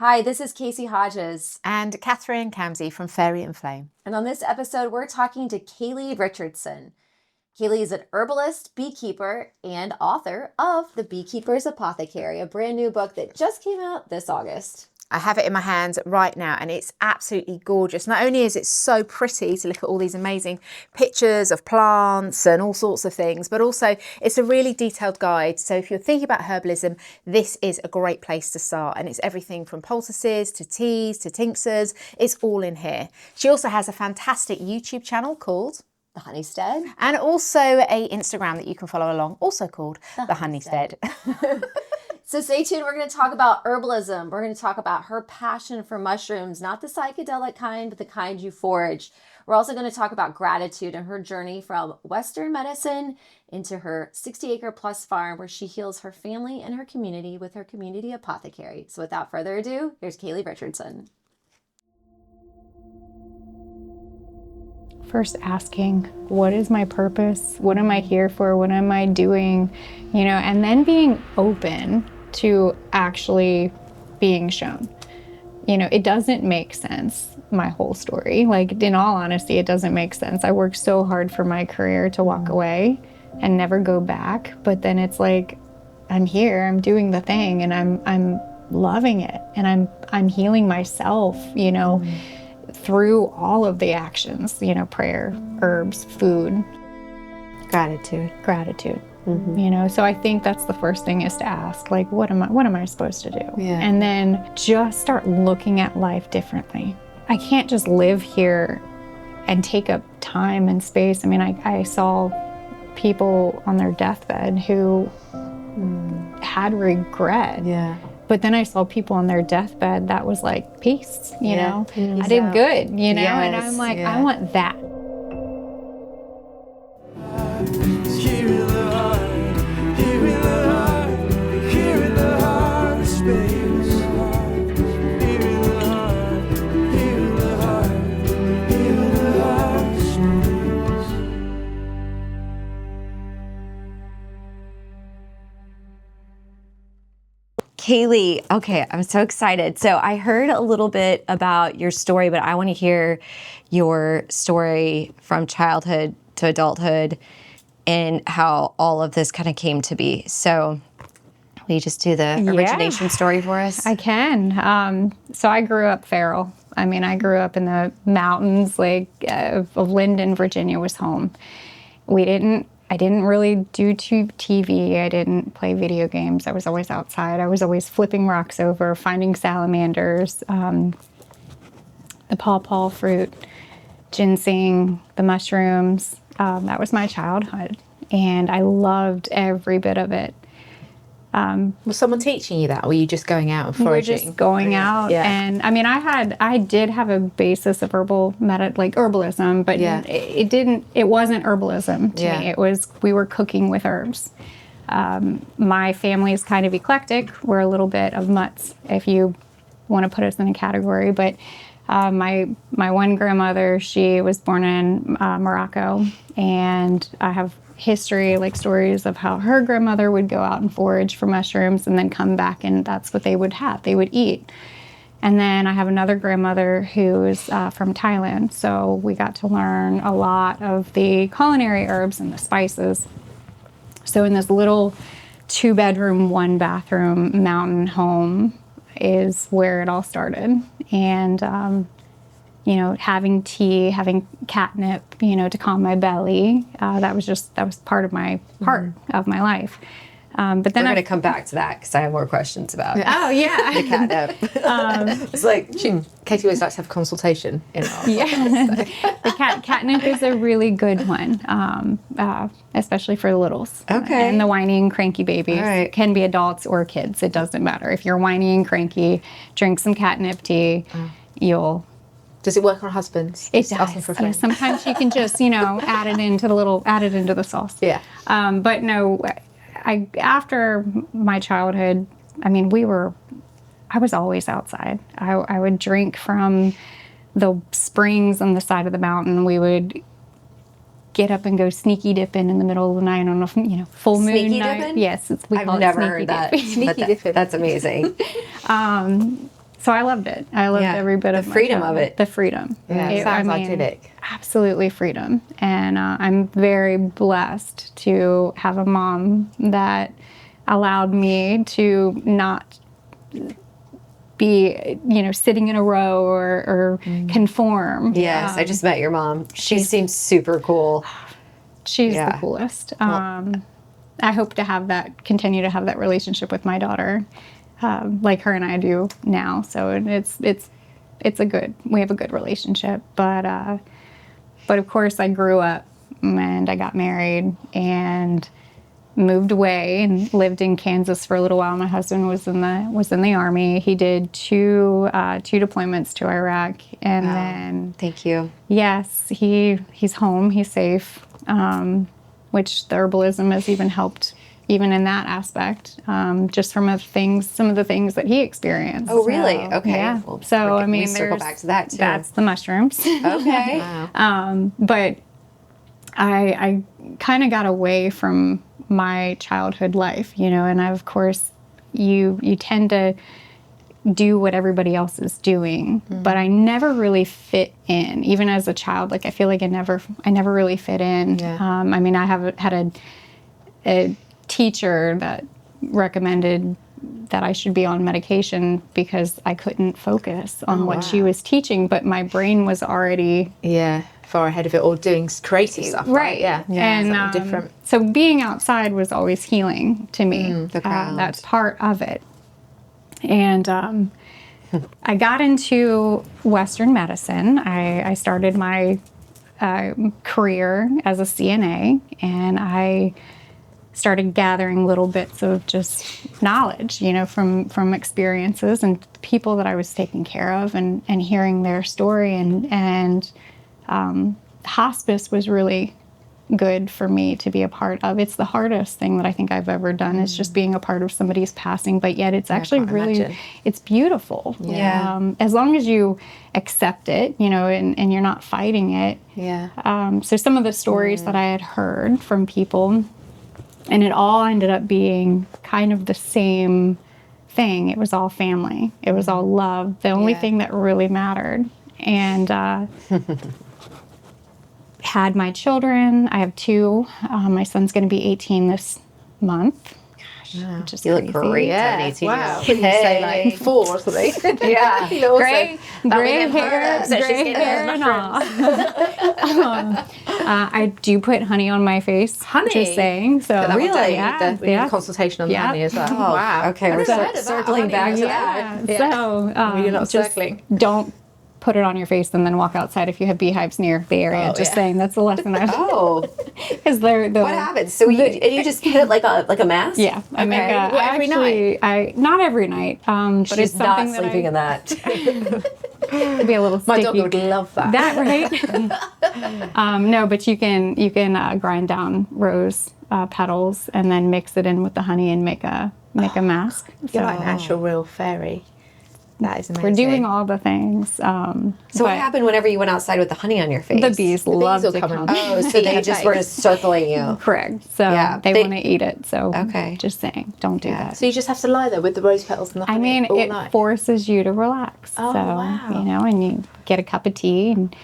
Hi, this is Casey Hodges. And Catherine Camsey from Fairy and Flame. And on this episode, we're talking to Kaylee Richardson. Kaylee is an herbalist, beekeeper, and author of The Beekeeper's Apothecary, a brand new book that just came out this August. I have it in my hands right now and it's absolutely gorgeous. Not only is it so pretty to look at all these amazing pictures of plants and all sorts of things, but also it's a really detailed guide. So if you're thinking about herbalism, this is a great place to start. And it's everything from poultices to teas to tinctures. It's all in here. She also has a fantastic YouTube channel called The Honeystead. And also a Instagram that you can follow along, also called The Honeystead. So stay tuned. We're going to talk about herbalism. We're going to talk about her passion for mushrooms, not the psychedelic kind, but the kind you forage. We're also going to talk about gratitude and her journey from Western medicine into her 60-acre plus farm where she heals her family and her community with her community apothecary. So without further ado, here's Kaylee Richardson. First asking, what is my purpose? What am I here for? What am I doing? And then being open to actually being shown. It doesn't make sense, my whole story. Like, in all honesty, it doesn't make sense. I worked so hard for my career to walk away and never go back. But then it's like, I'm here, I'm doing the thing, and I'm loving it. And I'm healing myself, through all of the actions, prayer, herbs, food. Gratitude. Mm-hmm. So I think that's the first thing, is to ask, like, what am I supposed to do? Yeah. And then just start looking at life differently. I can't just live here and take up time and space. I mean, I saw people on their deathbed who had regret. Yeah. But then I saw people on their deathbed that was like peace, you know? Peace I did out. good, Yes, and I'm like, I want that. Kaylee, okay, I'm so excited. So I heard a little bit about your story, but I want to hear your story from childhood to adulthood and how all of this kind of came to be. So will you just do the origination story for us? I can. So I grew up feral. I mean, I grew up in the mountains, like of Linden, Virginia was home. I didn't really do TV. I didn't play video games. I was always outside. I was always flipping rocks over, finding salamanders, the pawpaw fruit, ginseng, the mushrooms. That was my childhood, and I loved every bit of it. Was someone teaching you that, or were you just going out and foraging? We're just going out, and I mean, I did have a basis of herbalism, but it wasn't herbalism to me. It was, we were cooking with herbs. My family is kind of eclectic. We're a little bit of mutts, if you want to put us in a category, but my one grandmother, she was born in Morocco, and I have history, like stories of how her grandmother would go out and forage for mushrooms and then come back, and that's what they would eat. And then I have another grandmother who is from Thailand, so we got to learn a lot of the culinary herbs and the spices. So in this little 2-bedroom, 1-bathroom mountain home is where it all started. And having tea, having catnip, to calm my belly. That was part of my of my life. But then we're going to come back to that because I have more questions about. Oh yeah, the catnip. It's like Katie always likes to have consultation in our the catnip is a really good one, especially for the littles. Okay. And the whiny and cranky babies. Right. Can be adults or kids. It doesn't matter. If you're whiny and cranky, drink some catnip tea. You'll. Does it work on husbands? It does. Sometimes you can just, add it into the sauce. Yeah. But no, after my childhood, I mean, I was always outside. I would drink from the springs on the side of the mountain. We would get up and go sneaky dipping in the middle of the night on a full moon sneaky night. Dipping? Yes, I've never heard that. Sneaky dipping. That's amazing. So So I loved it. I loved every bit of the freedom my of it. The freedom. Yeah, it sounds idyllic. Absolutely freedom. And I'm very blessed to have a mom that allowed me to not be, sitting in a row or conform. Yes, I just met your mom. She seems super cool. She's the coolest. I hope to continue to have that relationship with my daughter, like her and I do now. So we have a good relationship. But of course I grew up and I got married and moved away and lived in Kansas for a little while. My husband was in the Army. He did two deployments to Iraq, and then Thank you. yes, he's home. He's safe. Which the herbalism has even helped, even in that aspect, just from some of the things that he experienced. Oh, really? Okay. Yeah. Well, So we circle back to that too. That's the mushrooms. Okay. But I kind of got away from my childhood life, and of course you tend to do what everybody else is doing, but I never really fit in. Even as a child, like I feel like I never really fit in. Yeah. I mean, I had a teacher that recommended that I should be on medication because I couldn't focus on what she was teaching, but my brain was already far ahead of it, or doing creative stuff. right. Yeah. And something different. So being outside was always healing to me. the ground. That's part of it. And I got into Western medicine. I started my career as a CNA, and I started gathering little bits of just knowledge, from experiences and people that I was taking care of, and hearing their story. And hospice was really good for me to be a part of. It's the hardest thing that I think I've ever done, is just being a part of somebody's passing, but yet it's actually really, it's beautiful. Yeah. As long as you accept it, and you're not fighting it. Yeah. So some of the stories that I had heard from people, and it all ended up being kind of the same thing. It was all family. It was all love. The only thing that really mattered. And had my children. I have two. My son's going to be 18 this month. Gosh, which is You look crazy. great. Yeah. 18 Wow. years old. You say like 4 or something. Yeah. Gray hair and all. I do put honey on my face. Honey? Just saying. So Really? Yeah. We need a consultation on the honey as well. Oh, Wow. okay. We're circling back to that. Yeah. So You're not just circling. don't put it on your face and then walk outside if you have beehives near the area. Just saying, that's the lesson I've Oh, because they're what happens? So you just put it like a mask? Yeah, I make Every night. I not every night, but She's it's not something sleeping in that. that be a little sticky. My dog would love that. That right? No, but you can grind down rose petals and then mix it in with the honey and make a mask. You're like an actual real fairy. That is amazing. We're doing all the things. So what happened whenever you went outside with the honey on your face? The bees love will to come come. in. Oh, so they just were circling you. Correct. So Yeah, they they- want to eat it. So Okay. just saying, don't do that. So you just have to lie there with the rose petals and the honey I mean, all it night. forces you to relax. Oh, so, wow. and you get a cup of tea and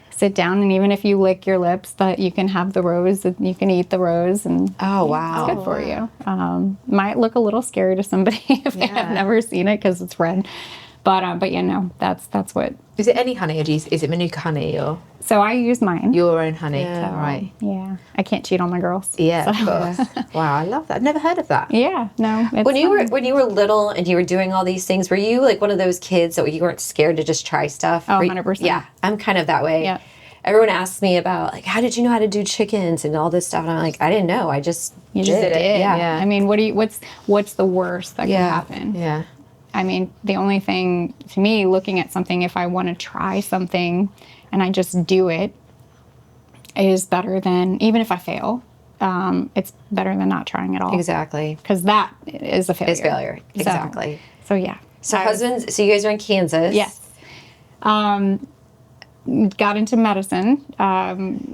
sit down, and even if you lick your lips, that you can have the rose, and you can eat the rose, and Oh, wow. it's good for you. Might look a little scary to somebody if they have never seen it because it's red. But that's what. Is it any honey, or is it Manuka honey, or So I use mine. your own honey? Yeah. Right. Yeah, I can't cheat on my girls. Yeah, So- of course. Wow, I love that. I've never heard of that. Yeah, no. It's When you fun. were little and you were doing all these things, were you like one of those kids that you weren't scared to just try stuff? Oh, Were you- 100%. Yeah, I'm kind of that way. Yeah. Everyone asks me about like, how did you know how to do chickens and all this stuff? And I'm like, I didn't know. I just You just did it. Yeah. Yeah. I mean, what's the worst that Yeah. can happen? Yeah. I mean, the only thing to me, looking at something, if I want to try something and I just do it, is better than, even if I fail, it's better than not trying at all. Exactly. Because that is a failure. It's failure. Exactly. So yeah. So husbands, so you guys are in Kansas. Yes. Got into medicine,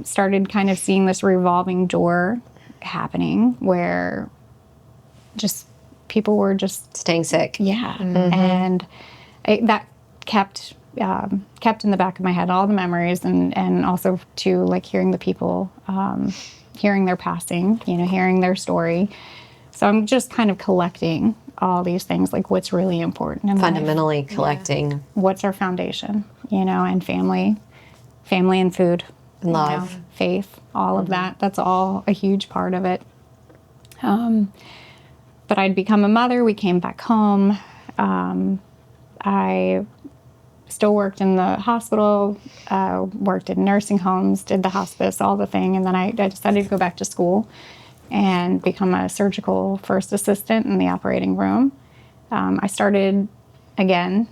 started kind of seeing this revolving door happening where just people were just Staying sick. yeah. And that kept in the back of my head all the memories, and also to like hearing the people, hearing their passing, hearing their story. So I'm just kind of collecting all these things, like what's really important in Fundamentally life. collecting. What's our foundation, and family and food. Love. Faith, all of that. That's all a huge part of it. But I'd become a mother. We came back home. I still worked in the hospital, worked in nursing homes, did the hospice, all the thing. And then I decided to go back to school and become a surgical first assistant in the operating room. I started, again,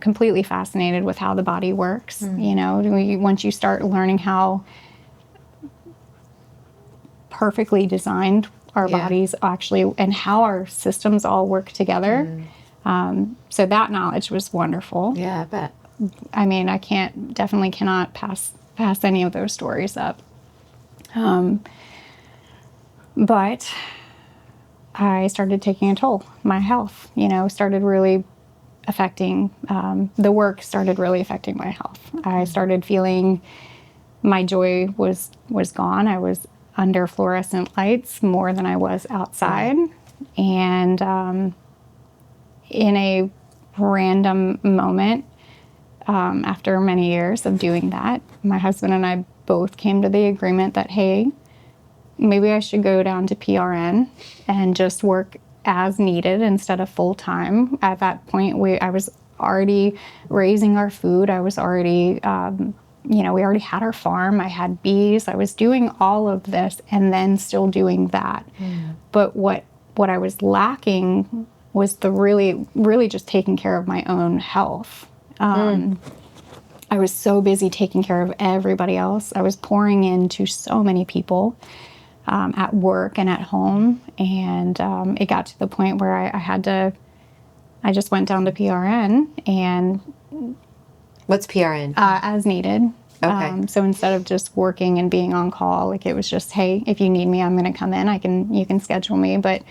completely fascinated with how the body works. Once you start learning how perfectly designed our bodies actually, and how our systems all work together. So that knowledge was wonderful. Yeah, I bet. I mean, I definitely cannot pass any of those stories up. But I started taking a toll. My health, started really affecting, the work started really affecting my health. I started feeling my joy was gone. I was under fluorescent lights more than I was outside. And in a random moment, after many years of doing that, my husband and I both came to the agreement that, hey, maybe I should go down to PRN and just work as needed instead of full time. At that point, I was already raising our food. I was already, we already had our farm. I had bees. I was doing all of this and then still doing that. But what I was lacking was the really just taking care of my own health. I was so busy taking care of everybody else. I was pouring into so many people. At work and at home, and it got to the point where I just went down to PRN, and What's PRN? As needed. Okay. So instead of just working and being on call, like it was just, hey, if you need me, I'm going to come in. You can schedule me, but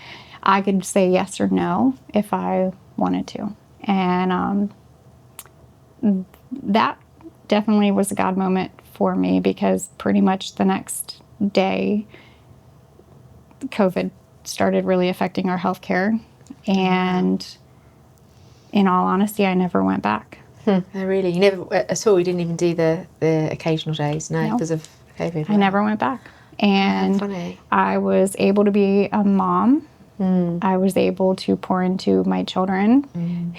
I could say yes or no if I wanted to, and that definitely was a God moment for me, because pretty much the next day, COVID started really affecting our healthcare, and in all honesty, I never went back. Oh, really? You never at all? You didn't even do the occasional days, no, because of COVID? I never went back. And funny. I was able to be a mom. I was able to pour into my children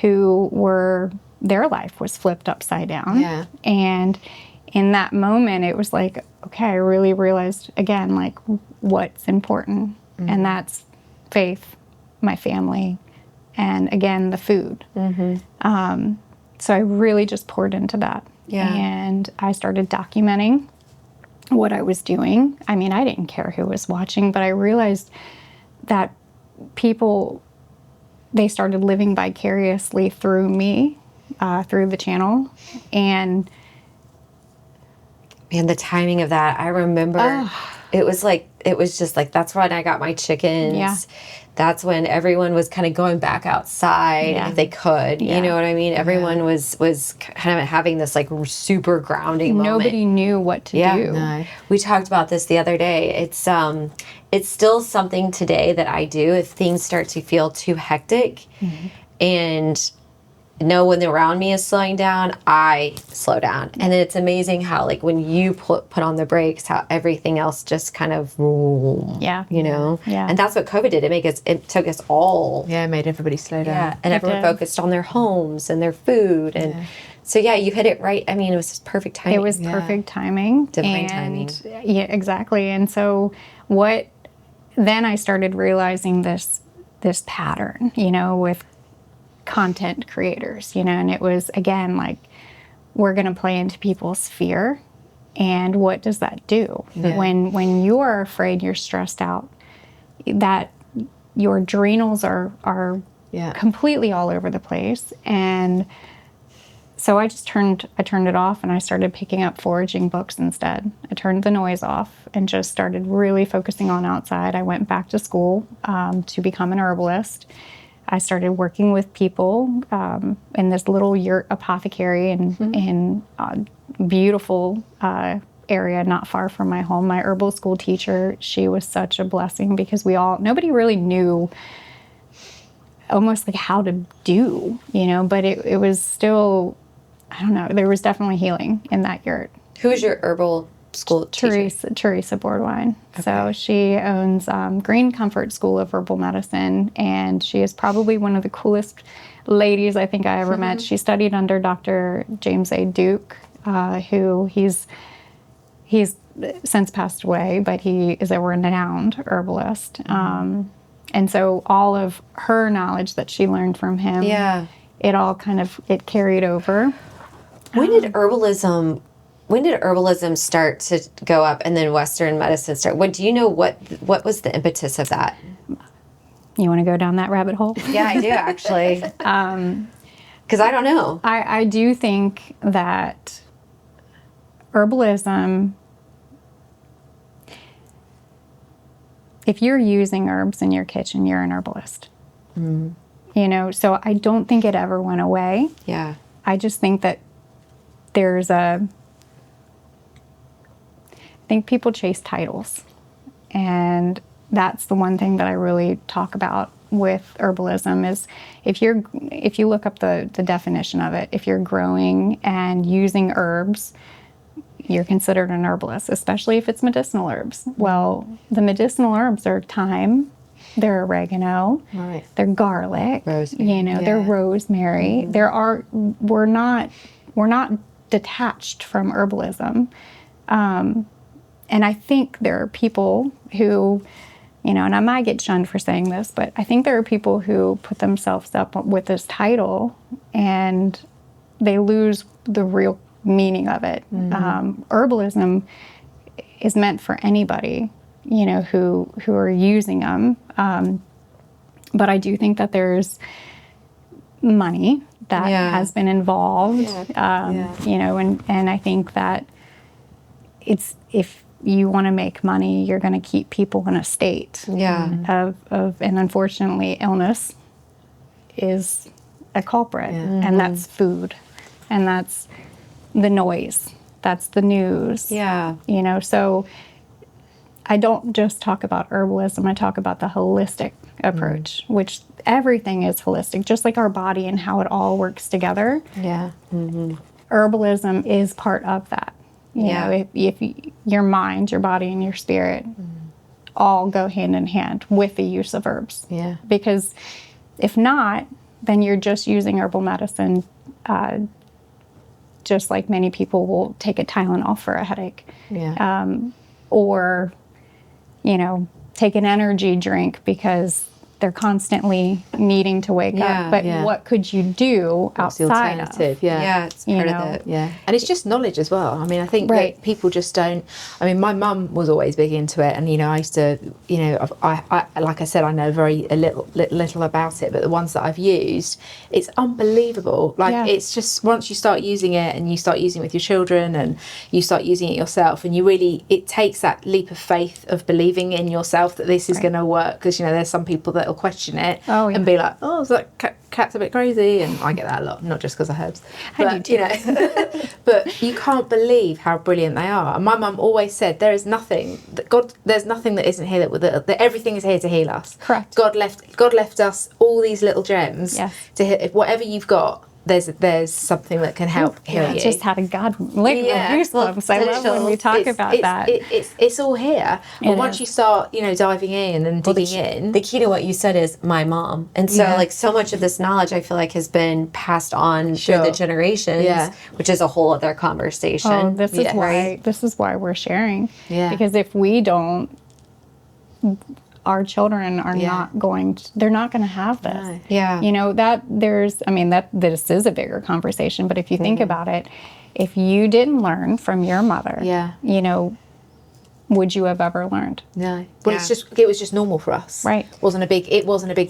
who their life was flipped upside down. Yeah. And in that moment, it was like, okay, I really realized again, like, what's important. And that's faith, my family, and again, the food. So I really just poured into that. Yeah. And I started documenting what I was doing. I mean, I didn't care who was watching, but I realized that people, they started living vicariously through me, through the channel. And Man, the timing of that, I remember it was just like, that's when I got my chickens. Yeah. That's when everyone was kind of going back outside if they could. Yeah. You know what I mean? Everyone was kind of having this like super grounding moment. nobody knew what to do. No. We talked about this the other day. It's still something today that I do if things start to feel too hectic and when around me is slowing down, I slow down. And it's amazing how, like, when you put on the brakes, how everything else just kind of, Yeah. And that's what COVID did. It took us all. Yeah, it made everybody slow down. Yeah. And everyone did. focused on their homes and their food. And so, yeah, you hit it right. I mean, it was just perfect timing. It was perfect timing. Divine timing. Yeah, exactly. And so then I started realizing this pattern, with content creators, and it was, again, like, we're going to play into people's fear. And what does that do? Yeah. When you're afraid, you're stressed out, that your adrenals are completely all over the place. And so I just turned it off, and I started picking up foraging books instead. I turned the noise off and just started really focusing on outside. I went back to school to become an herbalist. I started working with people in this little yurt apothecary in beautiful area not far from my home. My herbal school teacher, she was such a blessing because nobody really knew almost like how to do, but it was still, I don't know, there was definitely healing in that yurt. Who is your herbal school teacher? Teresa Bourdwine. Okay. So she owns Green Comfort School of Herbal Medicine, and she is probably one of the coolest ladies I think I ever met. She studied under Dr. James A. Duke, who he's since passed away, but he is a renowned herbalist. And so all of her knowledge that she learned from him, it all it carried over. When did herbalism start to go up, and then Western medicine start? Do you know what was the impetus of that? You want to go down that rabbit hole? Yeah, I do actually. Because I don't know. I do think that herbalism, if you're using herbs in your kitchen, you're an herbalist. So I don't think it ever went away. Yeah. I just think that I think people chase titles. And that's the one thing that I really talk about with herbalism is if you look up the definition of it, if you're growing and using herbs, you're considered an herbalist, especially if it's medicinal herbs. Well, the medicinal herbs are thyme, they're oregano, right. They're garlic, rosemary. They're rosemary. We're not detached from herbalism. And I think there are people who, and I might get shunned for saying this, but I think there are people who put themselves up with this title and they lose the real meaning of it. Herbalism is meant for anybody, who are using them. But I do think that there's money that has been involved, and I think that if you want to make money, you're going to keep people in a state of and unfortunately illness is a culprit, and that's food, and that's the noise, that's the news. So I don't just talk about herbalism, I talk about the holistic approach, which everything is holistic, just like our body and how it all works together. Herbalism is part of that. If your mind, your body, and your spirit all go hand in hand with the use of herbs. Because if not, then you're just using herbal medicine, just like many people will take a Tylenol for a headache. Or, take an energy drink because they're constantly needing to wake up. But what could you do outside of? It's part of it. And it's just knowledge as well. I mean, I think that people just don't. I mean, my mum was always big into it, and I used to, I like I said, I know a little about it, but the ones that I've used, it's unbelievable. It's just once you start using it, and you start using it with your children, and you start using it yourself, and it takes that leap of faith of believing in yourself that this is going to work. Because there's some people that will question it and be like, oh, is that cat's a bit crazy? And I get that a lot, not just because of herbs, but but you can't believe how brilliant they are. And my mum always said there's nothing that isn't here that everything is here to heal us. Correct. God left us all these little gems to hit. If whatever you've got, there's something that can help heal you. I just had a goosebumps. I love when we talk about that. It's all here. But once you start, diving in and digging in. The key to what you said is my mom. And so so much of this knowledge I feel like has been passed on through the generations, which is a whole other conversation. Oh, this is why we're sharing. Because if we don't, our children are they're not going to have this. This is a bigger conversation, but if you think about it, if you didn't learn from your mother, would you have ever learned? No. Well, it was just normal for us. Right. It wasn't a big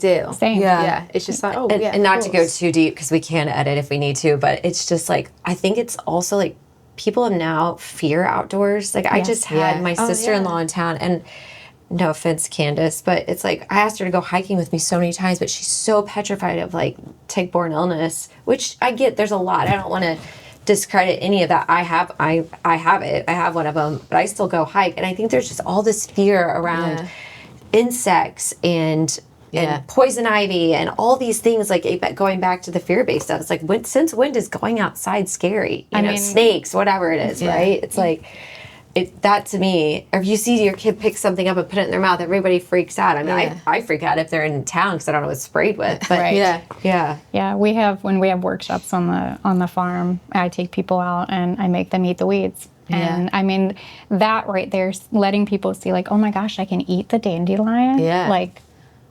deal. Same. Yeah. It's just like, and not to go too deep because we can edit if we need to, but it's just like, I think it's also like people now fear outdoors. Like I just had my sister-in-law in town, and no offense, Candace, but it's like I asked her to go hiking with me so many times, but she's so petrified of like tick-borne illness, which I get. There's a lot. I don't want to discredit any of that. I have it. I have one of them, but I still go hike. And I think there's just all this fear around insects and poison ivy and all these things, like going back to the fear-based stuff. It's like, since when is going outside scary? You know, snakes, whatever it is, right? It's like, that to me, if you see your kid pick something up and put it in their mouth, everybody freaks out. I mean, I freak out if they're in town because I don't know what it's sprayed with. But yeah. We have, when we have workshops on the farm, I take people out and I make them eat the weeds. And I mean, that right there, letting people see like, oh my gosh, I can eat the dandelion. Yeah. Like,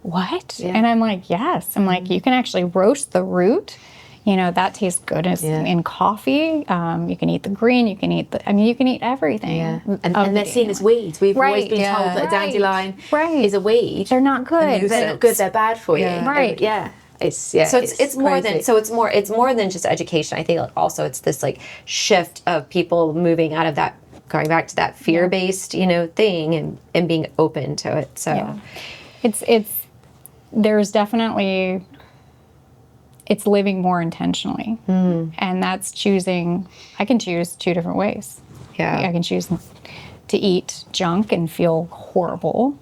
what? Yeah. And I'm like, yes. I'm like, you can actually roast the root. You know, that tastes good in coffee. You can eat the green. You can eat you can eat everything. Yeah. And they're seen as weeds. We've always been told that a dandelion is a weed. They're not good. They're not good. They're bad for you. Right. Yeah. So it's more than it's more than just education. I think also it's this like shift of people moving out of that, going back to that fear-based, thing and being open to it. So there's definitely, it's living more intentionally. And that's choosing, I can choose two different ways. Yeah. I can choose to eat junk and feel horrible.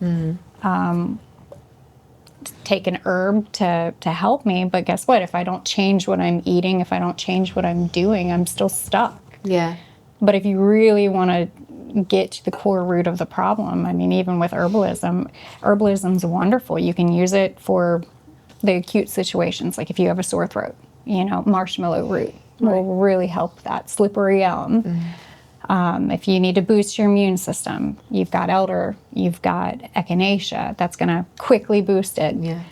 Take an herb to help me, but guess what? If I don't change what I'm eating, if I don't change what I'm doing, I'm still stuck. Yeah. But if you really want to get to the core root of the problem, I mean, even with herbalism's wonderful. You can use it for the acute situations, like if you have a sore throat, marshmallow root will really help that. Slippery elm. If you need to boost your immune system, you've got elder, you've got echinacea, that's going to quickly boost it. Yeah.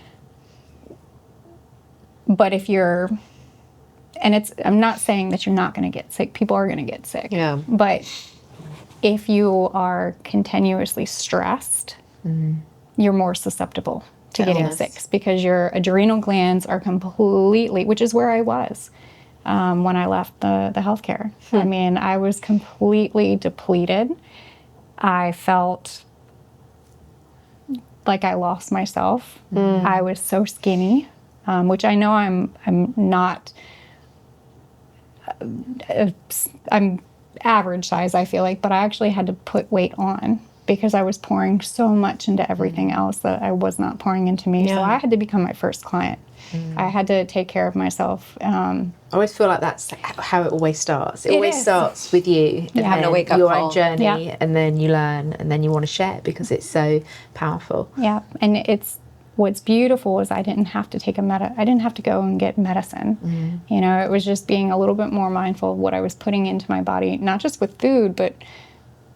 But if I'm not saying that you're not going to get sick. People are going to get sick. Yeah. But if you are continuously stressed, you're more susceptible to getting sick because your adrenal glands are completely, which is where I was. When I left the healthcare. I mean, I was completely depleted. I felt like I lost myself. I was so skinny, which I know I'm not. I'm average size, I feel like, but I actually had to put weight on because I was pouring so much into everything else that I was not pouring into me. Yeah. So I had to become my first client. I had to take care of myself. I always feel like that's how it always starts. It always starts with you and having to wake up your own journey, and then you learn, and then you want to share it because it's so powerful. Yeah, and what's beautiful is I didn't have to I didn't have to go and get medicine. It was just being a little bit more mindful of what I was putting into my body, not just with food, but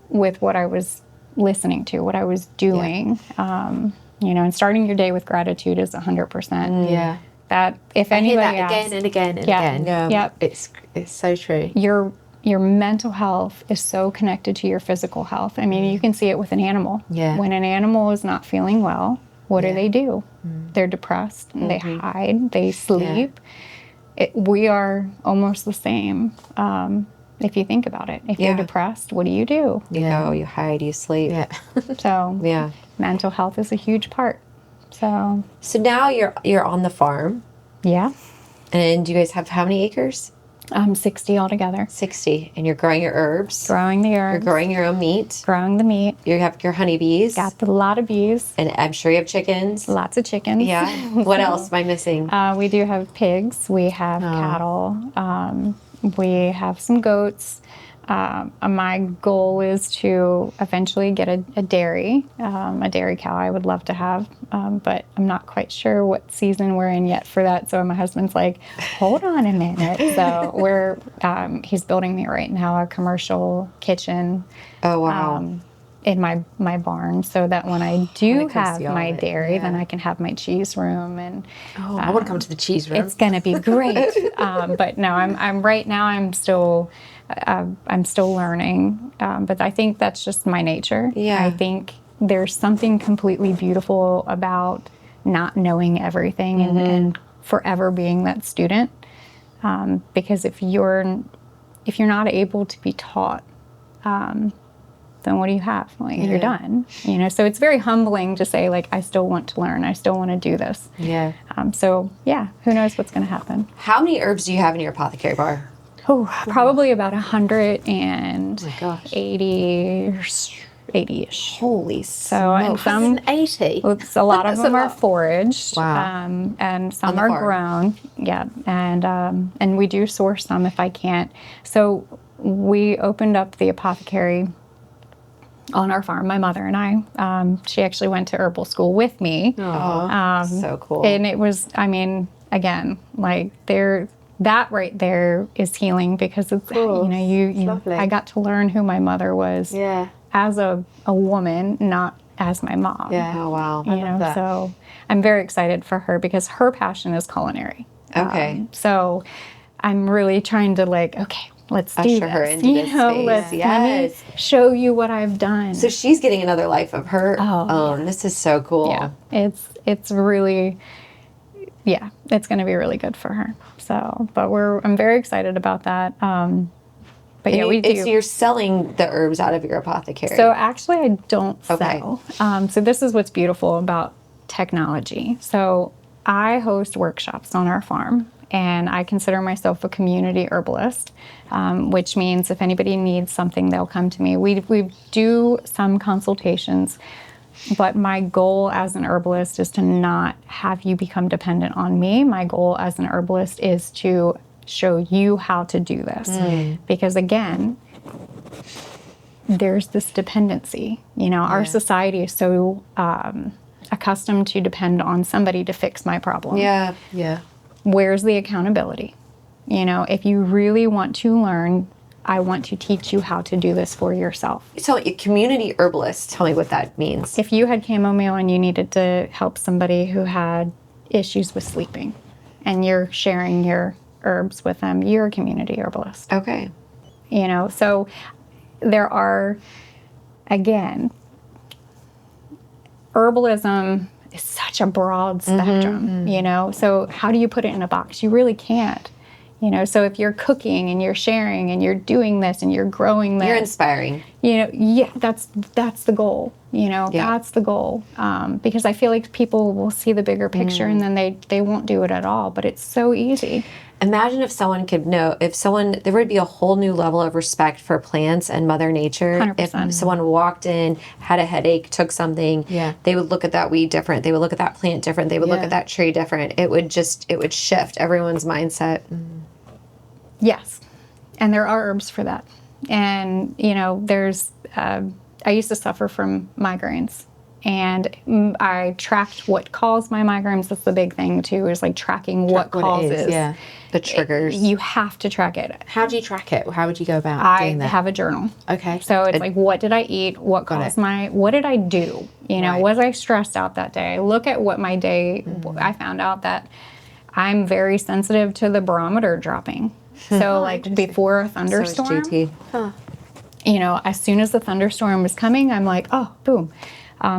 with what I was listening to, what I was doing. And starting your day with gratitude is 100%. Yeah. That if anybody I hear that again and again and again. Yeah. It's so true. Your mental health is so connected to your physical health. I mean, you can see it with an animal. Yeah. When an animal is not feeling well, what do? They're depressed, and they hide, they sleep. Yeah. We are almost the same. If you think about it, if you're depressed, what do? You hide, you sleep. Yeah. So mental health is a huge part. So now you're on the farm. Yeah. And you guys have how many acres? 60 altogether. 60. And you're growing your herbs. Growing the herbs. You're growing your own meat. Growing the meat. You have your honeybees. Got a lot of bees. And I'm sure you have chickens. Lots of chickens. Yeah. What else am I missing? We do have pigs. We have cattle. We have some goats. My goal is to eventually get a dairy cow I would love to have, but I'm not quite sure what season we're in yet for that. So my husband's like, hold on a minute. So he's building me right now a commercial kitchen. Oh, wow. In my barn, so that when I do have my dairy, then I can have my cheese room. And I want to come to the cheese room. It's going to be great. But no, I'm still learning. But I think that's just my nature. Yeah. I think there's something completely beautiful about not knowing everything and forever being that student. Because if you're not able to be taught, then what do you have? Like, you're done. You know, so it's very humbling to say, like, I still want to learn. I still want to do this. Yeah. So, yeah, who knows what's going to happen. How many herbs do you have in your apothecary bar? Oh, probably about 180-ish. Holy So, and some, 180. a lot of them are foraged, Wow. and some the are farm. grown. Yeah, and we do source some if I can't. So we opened up the apothecary on our farm, my mother and I. She actually went to herbal school with me. So cool. And it was, I mean, again, like that right there is healing, because it's, you know, you lovely. I got to learn who my mother was Yeah. as a woman, not as my mom. Yeah. Oh, wow. You know, that. so I'm very excited for her because her passion is culinary. Okay. So I'm really trying to, like, okay, let's do Usher her this. into You this know, space. let me Yes. show you what I've done. So she's getting another life of her Oh, own. This is so cool. yeah, it's really, yeah, it's going to be really good for her. So, but I'm very excited about that. But yeah, we do. So you're selling the herbs out of your apothecary. So actually, I don't Okay. sell. So this is what's beautiful about technology. So I host workshops on our farm, and I consider myself a community herbalist, which means if anybody needs something, they'll come to me. We do some consultations, but my goal as an herbalist is to not have you become dependent on me. My goal as an herbalist is to show you how to do this. Because again, there's this dependency. You know, our society is so accustomed to depend on somebody to fix my problem. yeah. Yeah. Where's the accountability? You know, if you really want to learn, I want to teach you how to do this for yourself. So a community herbalist, tell me what that means. If you had chamomile and you needed to help somebody who had issues with sleeping, and you're sharing your herbs with them, you're a community herbalist. Okay. You know, so there are, again, herbalism is such a broad spectrum, you know, so how do you put it in a box? You really can't. You know, so if you're cooking and you're sharing and you're doing this and you're growing this, You're inspiring. you know, yeah, that's the goal. You know, Yeah. that's the goal. Because I feel like people will see the bigger picture and then they won't do it at all. But it's so easy. Imagine if someone could know, there would be a whole new level of respect for plants and Mother Nature. 100%. If someone walked in, had a headache, took something, they would look at that weed different. They would look at that plant different. They would look at that tree different. It would shift everyone's mindset. Yes. And there are herbs for that. And, you know, I used to suffer from migraines. And I tracked what caused my migraines. That's the big thing, too, is like tracking what causes. Yeah. The triggers. You have to track it. How do you track it? How would you go about I doing that? have a journal. Okay. So it's like, what did I eat? What caused what did I do? You know, Right. was I stressed out that day? Look at what my day, I found out that I'm very sensitive to the barometer dropping. So like before a So thunderstorm, is GT. you know, as soon as the thunderstorm was coming, I'm like, oh, boom.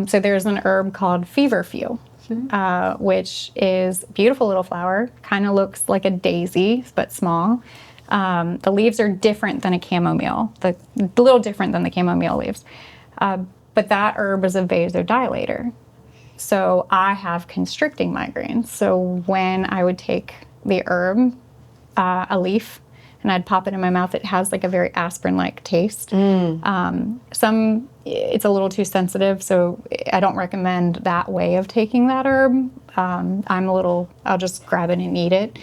So there's an herb called feverfew, which is a beautiful little flower, kind of looks like a daisy, but small. The leaves are different than a chamomile, a little different than the chamomile leaves. But that herb is a vasodilator. So I have constricting migraines. So when I would take the herb, a leaf, and I'd pop it in my mouth, it has like a very aspirin-like taste. It's a little too sensitive, so I don't recommend that way of taking that herb. I'll just grab it and eat it.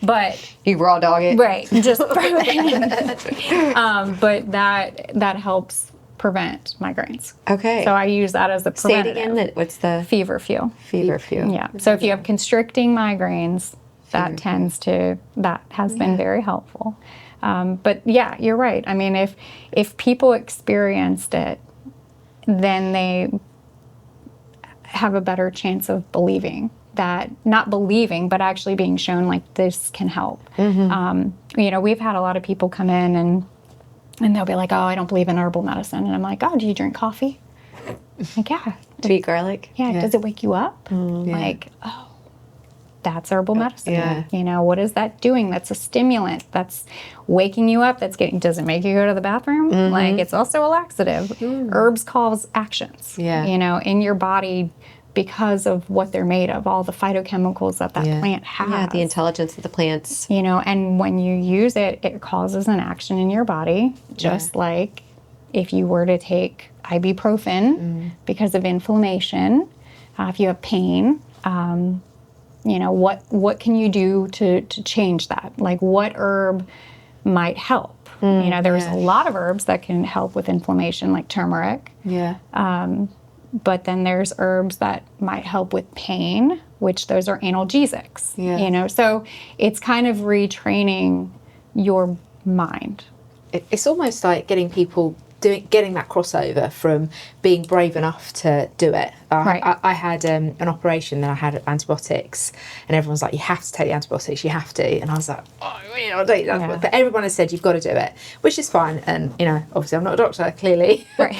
But You raw dog it. right, just throw it in. But that helps prevent migraines. Okay. So I use that as a Say it preventative. again. What's the Feverfew. feverfew? Yeah. So if you have constricting migraines, that has been very helpful. But yeah, you're right. I mean, if people experienced it, then they have a better chance of believing that, not believing, but actually being shown like this can help. You know, we've had a lot of people come in and they'll be like, oh, I don't believe in herbal medicine. And I'm like, oh, do you drink coffee? Like, yeah. Do you eat garlic? Yeah. Does it wake you up? Like, oh. that's herbal medicine. Yeah. You know, what is that doing? That's a stimulant. That's waking you up. Does it make you go to the bathroom? Like, it's also a laxative. Herbs cause actions, Yeah. you know, in your body because of what they're made of, all the phytochemicals that plant has. Yeah, the intelligence of the plants. You know, and when you use it, it causes an action in your body, just like if you were to take ibuprofen because of inflammation, if you have pain, you know, what can you do to change that? Like, what herb might help? You know, there's a lot of herbs that can help with inflammation, like turmeric. Yeah. But then there's herbs that might help with pain, which those are analgesics. Yeah. You know, so it's kind of retraining your mind. It's almost like getting people getting that crossover from being brave enough to do it. Right. I had an operation and I had antibiotics, and everyone's like, you have to take the antibiotics, you have to. And I was like, oh, you know, I'll take the antibiotics. But everyone has said you've got to do it, which is fine. And, you know, obviously I'm not a doctor, clearly. Right.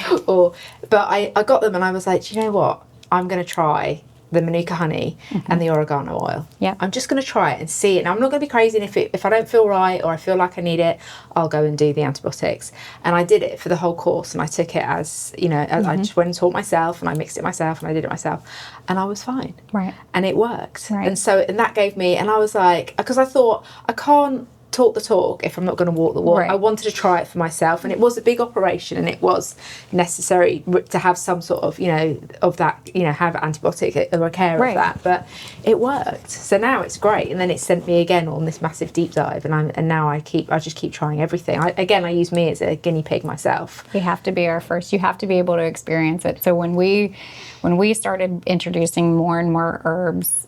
But I got them and I was like, do you know what? I'm going to try the Manuka honey and the oregano oil. Yeah. I'm just going to try it and see it. And I'm not going to be crazy. And if I don't feel right or I feel like I need it, I'll go and do the antibiotics. And I did it for the whole course. And I took it as, you know, I just went and taught myself and I mixed it myself and I did it myself. And I was fine. Right. And it worked. Right. And that gave me, and I was like, because I thought, I can't talk the talk if I'm not going to walk the walk. Right. I wanted to try it for myself, and it was a big operation, and it was necessary to have some sort of, you know, of that, you know, have antibiotic or a care of that. But it worked, so now it's great. And then it sent me again on this massive deep dive, and now I just keep trying everything. I use me as a guinea pig myself. You have to be our first. You have to be able to experience it. So when we started introducing more and more herbs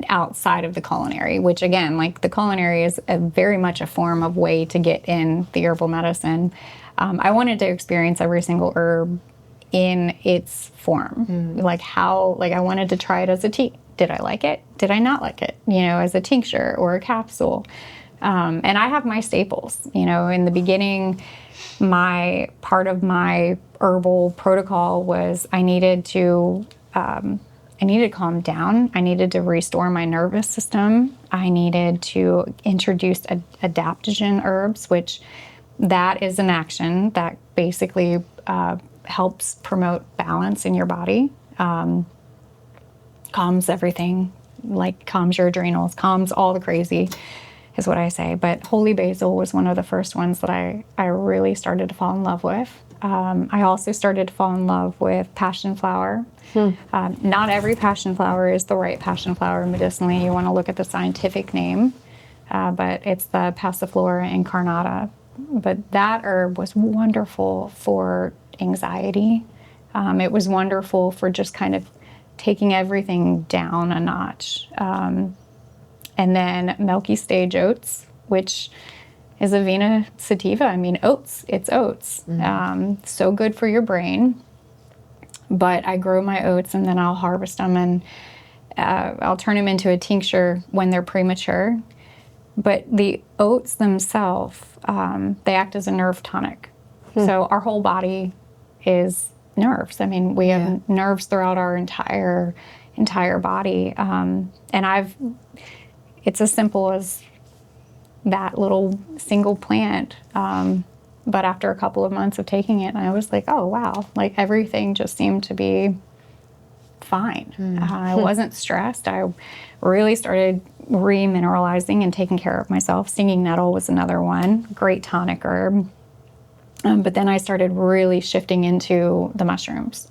outside of the culinary, which again, like the culinary is very much a form of way to get in the herbal medicine. I wanted to experience every single herb in its form. Like I wanted to try it as a tea. Did I like it? Did I not like it? You know, as a tincture or a capsule. And I have my staples. You know, in the beginning, part of my herbal protocol was I needed to calm down. I needed to restore my nervous system. I needed to introduce adaptogen herbs, which that is an action that basically helps promote balance in your body, calms everything, like calms your adrenals, calms all the crazy, is what I say. But holy basil was one of the first ones that I really started to fall in love with. I also started to fall in love with passion flower. Not every passion flower is the right passion flower medicinally. You want to look at the scientific name, but it's the Passiflora incarnata. But that herb was wonderful for anxiety. It was wonderful for just kind of taking everything down a notch. And then milky stage oats, which is Avena sativa. I mean, oats. It's oats. So good for your brain. But I grow my oats and then I'll harvest them and I'll turn them into a tincture when they're premature. But the oats themselves, they act as a nerve tonic. So our whole body is nerves. I mean, we have nerves throughout our entire body. And it's as simple as that little single plant. But after a couple of months of taking it, I was like, oh, wow. Like everything just seemed to be fine. I wasn't stressed. I really started remineralizing and taking care of myself. Stinging nettle was another one. Great tonic herb. But then I started really shifting into the mushrooms.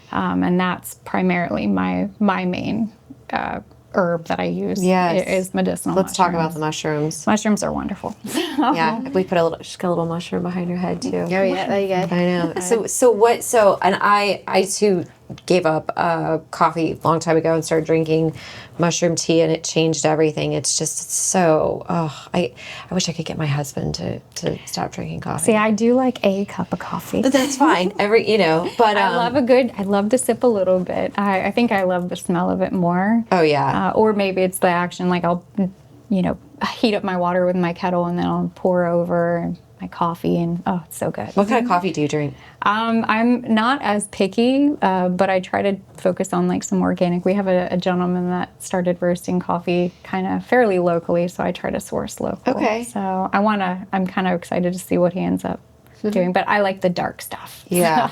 And that's primarily my main herb that I use is medicinal. Let's talk about the mushrooms. Mushrooms are wonderful. Yeah, we put she's got a little mushroom behind her head too. Oh yeah, there you go. I know. So and I too gave up coffee a long time ago and started drinking mushroom tea, and it changed everything. It's so I wish I could get my husband to stop drinking coffee. See, I do like a cup of coffee. That's fine. But I love to sip a little bit. I think I love the smell of it more. Oh yeah. Or maybe it's the action, like I'll, heat up my water with my kettle and then I'll pour over. my coffee, and oh, it's so good. What kind of coffee do you drink? I'm not as picky, but I try to focus on like some organic. We have a gentleman that started roasting coffee kind of fairly locally, so I try to source local. Okay. So I'm kind of excited to see what he ends up doing, but I like the dark stuff. Yeah.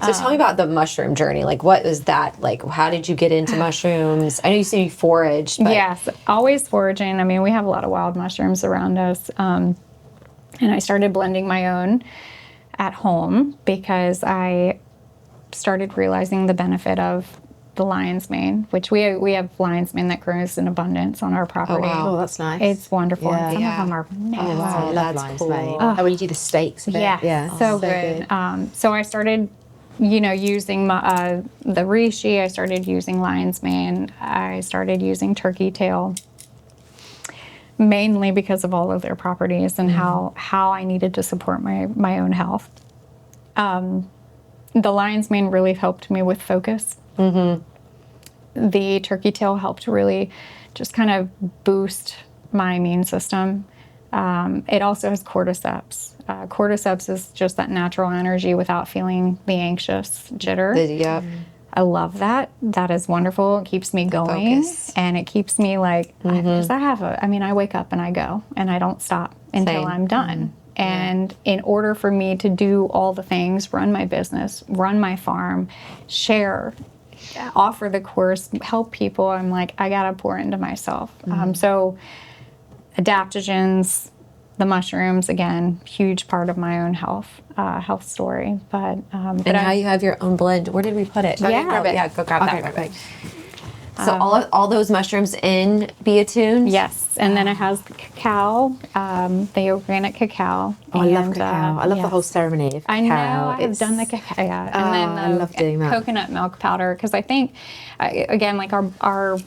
So tell me about the mushroom journey. Like, what was that? Like, how did you get into mushrooms? I know you say you foraged, but... Yes, always foraging. I mean, we have a lot of wild mushrooms around us. And I started blending my own at home because I started realizing the benefit of the lion's mane, which we have lion's mane that grows in abundance on our property. wow. Oh, that's nice. It's wonderful. Yeah. And some Yeah. of them are Oh, wow. I love that's lion's cool. mane. Oh, when you do the steaks of it. Yeah, Yeah. so good. So I started, using the reishi. I started using lion's mane. I started using turkey tail, mainly because of all of their properties and how I needed to support my own health. The lion's mane really helped me with focus. The turkey tail helped really just kind of boost my immune system. It also has cordyceps. Cordyceps is just that natural energy without feeling the anxious jitter. Yep. I love that. That is wonderful. It keeps me going. Focus. And it keeps me like, because I wake up and I go and I don't stop until Same. I'm done. And in order for me to do all the things, run my business, run my farm, share, offer the course, help people, I'm like, I got to pour into myself. So adaptogens, the mushrooms, again, huge part of my own health story. But And how you have your own blend. Where did we put it? Yeah. Grab it. Yeah, go grab Okay, that. perfect. So all those mushrooms in Be Attuned? yes, and then it has the cacao, the organic cacao. Oh, I love and, cacao. I love the yes. whole ceremony of cacao. I know. I have It's- done the cacao, yeah. Oh, And then I love doing that. coconut milk powder, because I think, again, like our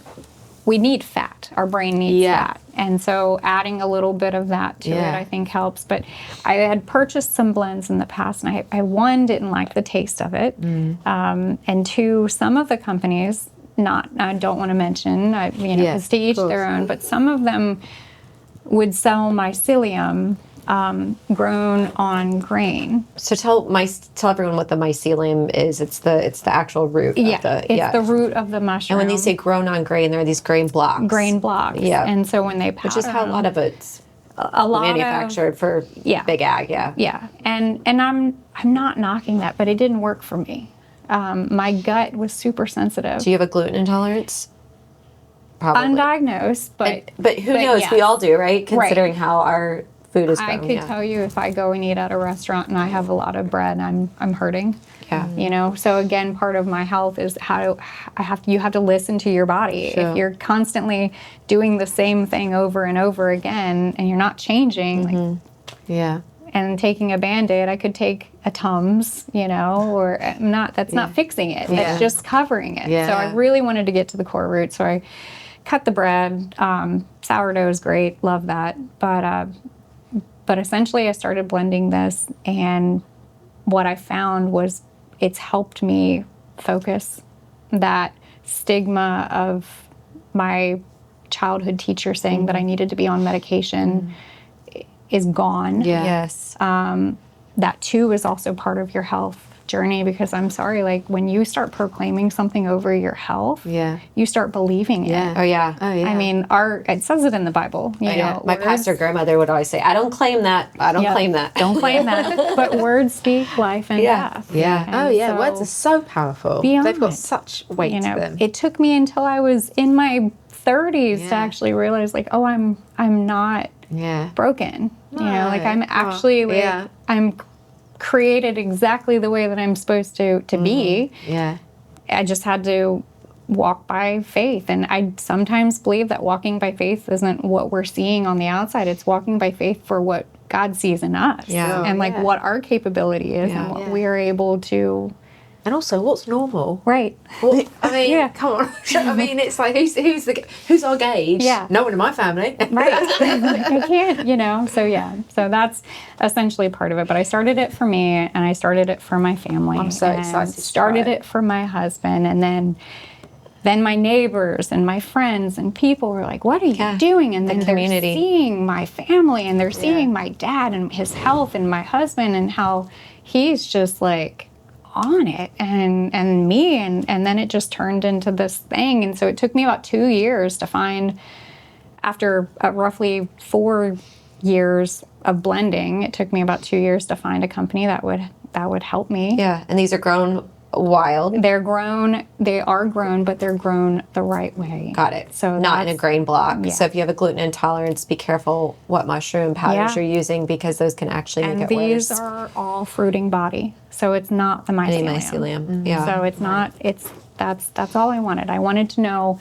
we need fat. Our brain needs Yeah. fat, and so adding a little bit of that to Yeah. it, I think, helps. But I had purchased some blends in the past, and I one didn't like the taste of it, and two, some of the companies. I don't want to mention, Yeah, because to each of their course. own, but some of them would sell mycelium grown on grain. So tell everyone what the mycelium is. It's the actual root. Yeah, Of the, it's the root of the mushroom. And when they say grown on grain, there are these grain blocks. grain blocks, Yeah. and so when they powder Which is how a lot of it's a lot manufactured for Yeah. big ag. Yeah. yeah, and I'm not knocking that, but it didn't work for me. My gut was super sensitive. Do you have a gluten intolerance? Probably. Undiagnosed, but But who knows? yes. We all do, right? Considering how our food is I grown. could tell you if I go and eat at a restaurant and I have a lot of bread, I'm hurting. Yeah. So again, part of my health is you have to listen to your body. Sure. If you're constantly doing the same thing over and over again and you're not changing, like, Yeah. and taking a Band-Aid, I could take a Tums, or that's not fixing it. Yeah. That's just covering it. Yeah. So I really wanted to get to the core root. So I cut the bread. Sourdough is great. Love that. But essentially I started blending this, and what I found was it's helped me focus. That stigma of my childhood teacher saying that I needed to be on medication is gone. Yeah. Yes. That too is also part of your health journey, because I'm sorry, like when you start proclaiming something over your health, Yeah. you start believing it. Yeah. Oh yeah. Oh, yeah. I mean, it says it in the Bible. You know, My words- pastor grandmother would always say, "I don't claim that. I don't Yeah, claim that." Don't claim that. But words speak life and Yeah. death. Yeah. And Oh, yeah. so, Words are so powerful. Beyond They've got it. such weight to them. it took me until I was in my 30s to Yeah. actually realize, like, oh, I'm not Yeah. broken. Like No. I'm actually like yeah. I'm created exactly the way that I'm supposed to be. Yeah. I just had to walk by faith, and I sometimes believe that walking by faith isn't what we're seeing on the outside. It's walking by faith for what God sees in us, Yeah. and like Yeah. what our capability is, and what Yeah. we are able to. And also, what's normal? Right. Well, I mean, Yeah. come on. I mean, it's like who's our gauge? Yeah. No one in my family. Right. I can't, So that's essentially part of it. But I started it for me, and I started it for my family. I'm so and excited to started try it. it for my husband, and then then my neighbors and my friends and people were like, what are you doing? And then they're seeing my family and they're seeing my dad and his health and my husband and how he's just like on it and me. And then it just turned into this thing. And so it took me about 2 years to find, after roughly 4 years of blending, it took me about 2 years to find a company that would help me. Yeah. And these are grown wild. They are grown, but they're grown the right way. Got it. So not in a grain block. Yeah. So if you have a gluten intolerance, be careful what mushroom powders you're using, because those can actually make it worse. And these are all fruiting body. So it's not the mycelium. Any mycelium. Yeah. So it's not, that's all I wanted. I wanted to know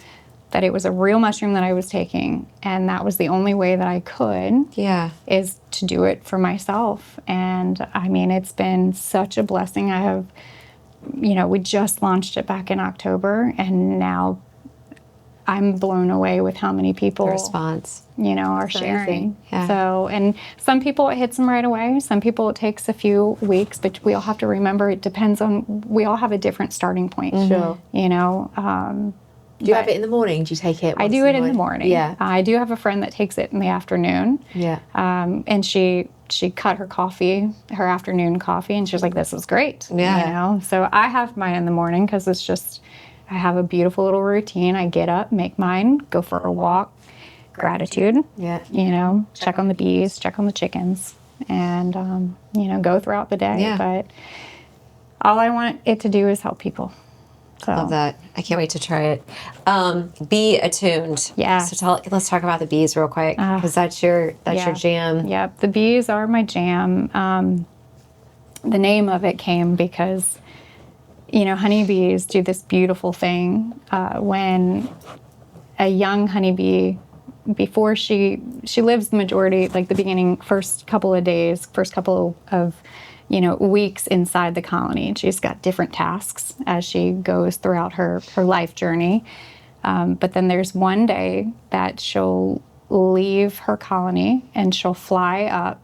that it was a real mushroom that I was taking, and that was the only way that I could. Yeah. Is to do it for myself. And I mean, it's been such a blessing. I have, we just launched it back in October, and now I'm blown away with how many people The response. Are sharing. Yeah. So, and some people it hits them right away. Some people it takes a few weeks, but we all have to remember it depends on, we all have a different starting point. Sure. Do you have it in the morning? Do you take it? I do it in the morning. Yeah. I do have a friend that takes it in the afternoon. Yeah. And she cut her afternoon coffee, and she was like, this is great. Yeah. So I have mine in the morning because it's just, I have a beautiful little routine. I get up, make mine, go for a walk, gratitude. Yeah. Check on the bees, check on the chickens, and, go throughout the day. Yeah. But all I want it to do is help people. So. Love that. I can't wait to try it. Bee attuned. Yeah. So let's talk about the bees real quick, because that's your jam. Yep. The bees are my jam. The name of it came because, honeybees do this beautiful thing when a young honeybee, before she lives the majority, like the beginning, first couple of weeks inside the colony. She's got different tasks as she goes throughout her life journey. But then there's one day that she'll leave her colony and she'll fly up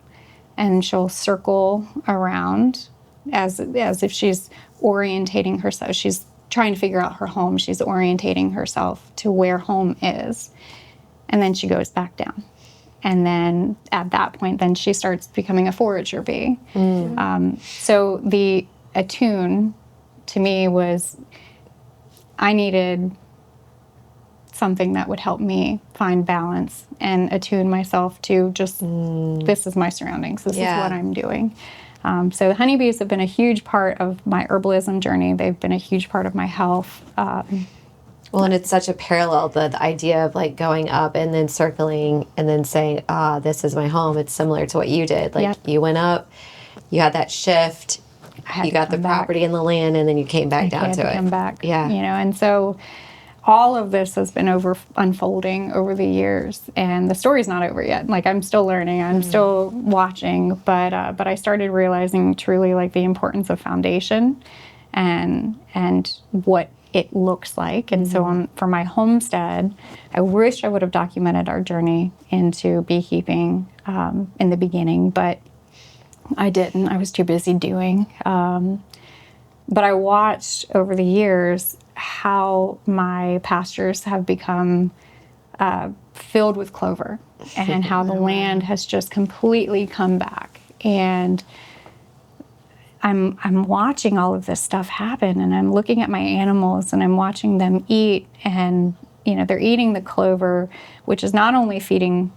and she'll circle around as if she's orientating herself. She's trying to figure out her home. She's orientating herself to where home is. And then she goes back down. And then at that point, then she starts becoming a forager bee. So the attune to me was, I needed something that would help me find balance and attune myself to just, this is my surroundings. This is what I'm doing. So the honeybees have been a huge part of my herbalism journey. They've been a huge part of my health. Well, and it's such a parallel, the idea of like going up and then circling and then saying, this is my home. It's similar to what you did. Like you went up, you had that shift, you got the property and the land, and then you came back down to it. Come back. Yeah. And so all of this has been unfolding over the years, and the story's not over yet. Like, I'm still learning, I'm still watching, but I started realizing truly like the importance of foundation and what it looks like. And so for my homestead, I wish I would have documented our journey into beekeeping in the beginning, but I didn't. I was too busy doing. But I watched over the years how my pastures have become filled with clover and how the land has just completely come back. And I'm watching all of this stuff happen, and I'm looking at my animals and I'm watching them eat, and they're eating the clover, which is not only feeding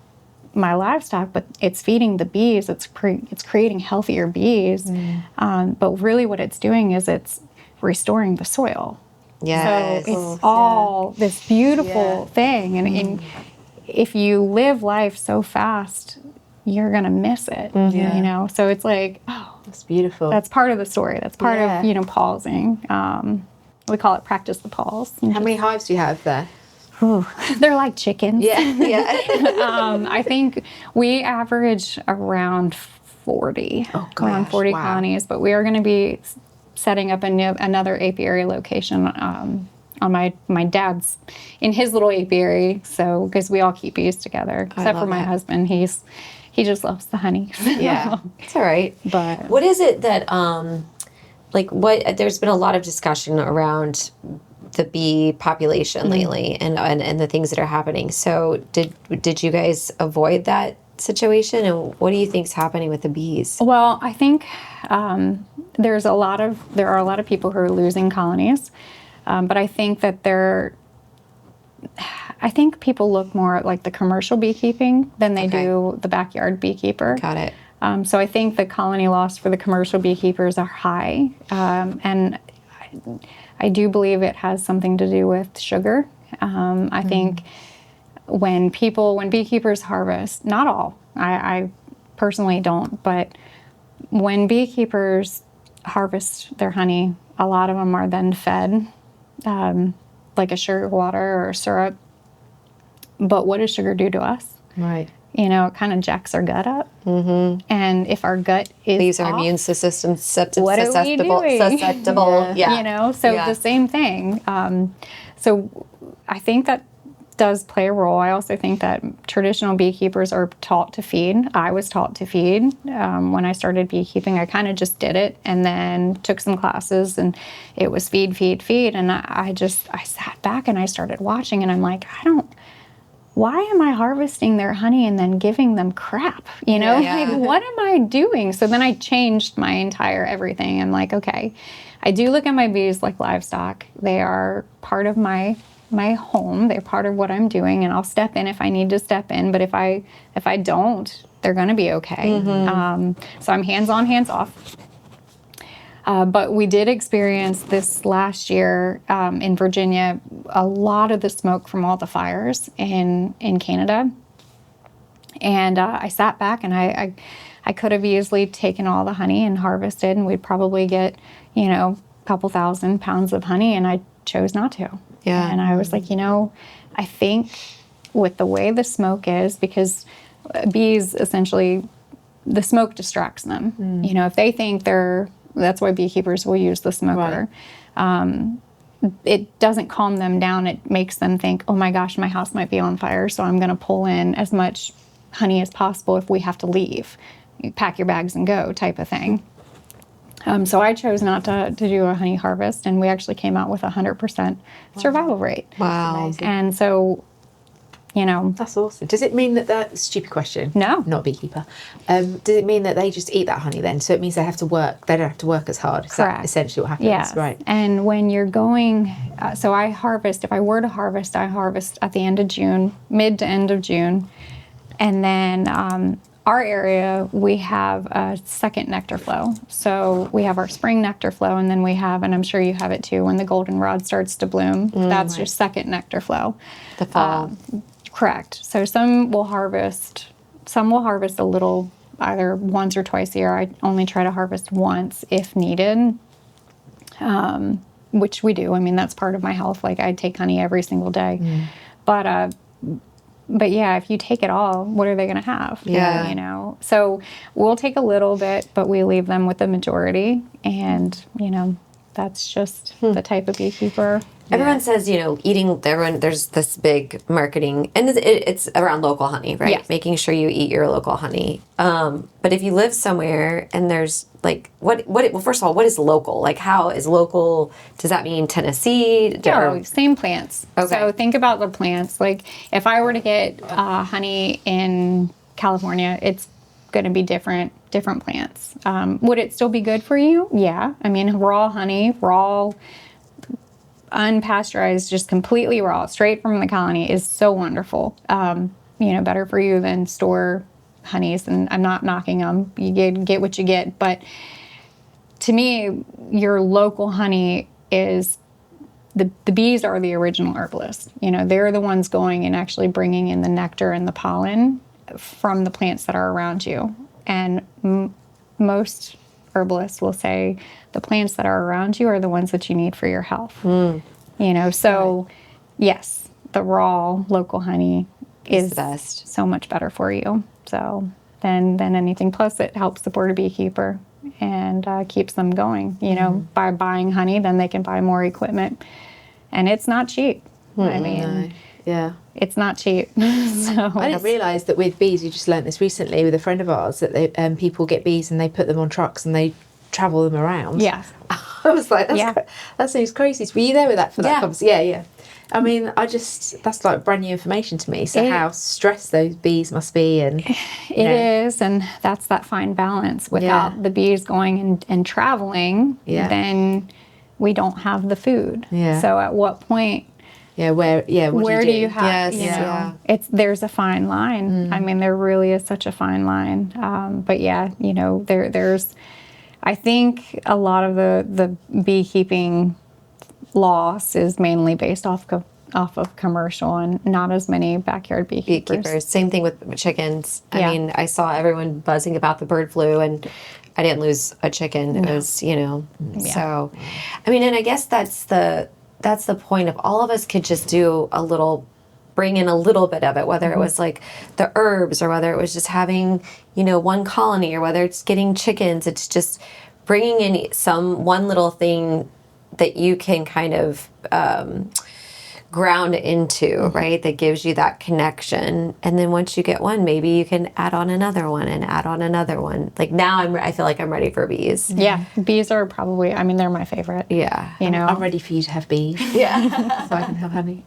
my livestock, but it's feeding the bees. It's creating healthier bees. But really what it's doing is it's restoring the soil. Yes. So it's all this beautiful thing. And if you live life so fast, you're going to miss it, So it's like, that's beautiful. That's part of the story. That's part of, pausing. We call it practice the pause. How many hives do you have there? They're like chickens. Yeah. I think we average around 40. Around 40 colonies, but we are going to be setting up another apiary location on my dad's, in his little apiary. So, because we all keep bees together, except for my husband. He just loves the honey. Yeah, it's all right. But what is it that, there's been a lot of discussion around the bee population lately and the things that are happening. So did you guys avoid that situation, and what do you think's happening with the bees? Well, I think there are a lot of people who are losing colonies, but I think that people look more at like the commercial beekeeping than they do the backyard beekeeper. Got it. So I think the colony loss for the commercial beekeepers are high, and I do believe it has something to do with sugar. I think when beekeepers harvest, not all, I personally don't, but when beekeepers harvest their honey, a lot of them are then fed like a sugar water or syrup. But what does sugar do to us? Right. You know, it kind of jacks our gut up. Mm-hmm. And if our gut is These are off, immune system what are we doing? susceptible. Yeah. You know, so the same thing. So I think that does play a role. I also think that traditional beekeepers are taught to feed. I was taught to feed. When I started beekeeping, I kind of just did it and then took some classes, and it was feed. And I sat back and I started watching, and I'm like, why am I harvesting their honey and then giving them crap? You know, like, what am I doing? So then I changed my entire everything. I'm like, okay, I do look at my bees like livestock. They are part of my home. They're part of what I'm doing, and I'll step in if I need to step in. But if I don't, they're going to be okay. So I'm hands on, hands off. But we did experience this last year in Virginia, a lot of the smoke from all the fires in Canada. And I sat back, and I could have easily taken all the honey and harvested, and we'd probably get, a couple 1,000 pounds of honey, and I chose not to. Yeah. And I was like, I think with the way the smoke is, because bees essentially, the smoke distracts them. If they think that's why beekeepers will use the smoker. Right. It doesn't calm them down. It makes them think, oh my gosh, my house might be on fire, so I'm going to pull in as much honey as possible if we have to leave. You pack your bags and go type of thing. So I chose not to do a honey harvest, and we actually came out with 100% survival rate. Wow. And so, That's awesome. Does it mean that stupid question? No. Not beekeeper. Does it mean that they just eat that honey then? So it means they have to work. They don't have to work as hard. Is that essentially what happens? Yes. Right. And when you're going, so I harvest, if I were to harvest, I harvest at the end of June, mid to end of June. And then our area, we have a second nectar flow. So we have our spring nectar flow, and then we have, and I'm sure you have it too, when the goldenrod starts to bloom, that's your second nectar flow. The fall. Correct. So some will harvest a little, either once or twice a year. I only try to harvest once if needed, which we do. I mean, that's part of my health. Like, I take honey every single day. But yeah, if you take it all, what are they going to have? Yeah. So we'll take a little bit, but we leave them with the majority. And, that's just the type of beekeeper. Everyone says, there's this big marketing, and it's around local honey, right? Yes. Making sure you eat your local honey. But if you live somewhere and there's like, well, first of all, what is local? Like, how is local? Does that mean Tennessee? No, same plants. Okay. So think about the plants. Like, if I were to get honey in California, it's going to be different plants. Would it still be good for you? Yeah. I mean, raw honey, unpasteurized, just completely raw, straight from the colony is so wonderful. Better for you than store honeys, and I'm not knocking them. You get what you get, but to me, your local honey is the bees are the original herbalists. They're the ones going and actually bringing in the nectar and the pollen from the plants that are around you. And most herbalists will say the plants that are around you are the ones that you need for your health. So yes, the raw local honey is the best. So much better for you. So than anything. Plus, it helps support a beekeeper and keeps them going. By buying honey, then they can buy more equipment, and it's not cheap. I mean, it's not cheap. So I didn't realise that with bees, we just learnt this recently with a friend of ours, that people get bees and they put them on trucks and they travel them around. Yes. I was like, Yeah. that seems crazy. Were you there with that for that Yeah. conversation? Yeah. I mean, that's like brand new information to me. So how stressed those bees must be, and It is, and that's that fine balance. Without the bees going and traveling, then we don't have the food. Yeah. So at what point? Yeah, where do you have? Yes, You know, yeah. there's a fine line. I mean, there really is such a fine line. But yeah, you know, there's. I think a lot of the beekeeping loss is mainly based off of commercial, and not as many backyard beekeepers. Same thing with chickens. I Yeah. mean, I saw everyone buzzing about the bird flu, and I didn't lose a chicken. It was, you know, so, I mean, and I guess that's the point. If all of us could just bring in a little bit of it, whether it was like the herbs, or whether it was just having, you know, one colony, or whether it's getting chickens, it's just bringing in one little thing that you can kind of ground into, right? That gives you that connection. And then once you get one, maybe you can add on another one and add on another one. Like now I feel like I'm ready for bees. Yeah, bees are probably, I mean, they're my favorite. Yeah. You know, I'm ready for you to have bees. Yeah. So I can have honey.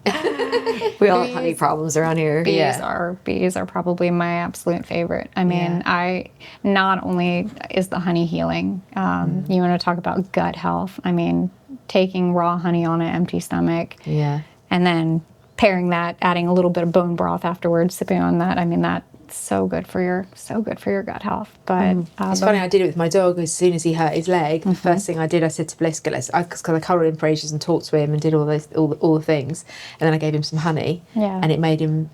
We all have honey problems around here. bees are probably my absolute favorite. I mean, I not only is the honey healing, you want to talk about gut health. I mean, taking raw honey on an empty stomach. Yeah. And then pairing that, adding a little bit of bone broth afterwards, sipping on that. I mean, that's so good for your gut health. But It's funny, I did it with my dog as soon as he hurt his leg. The first thing I did, I said to Bliss, because I coloured in phrases and talked to him and did all the things, and then I gave him some honey, and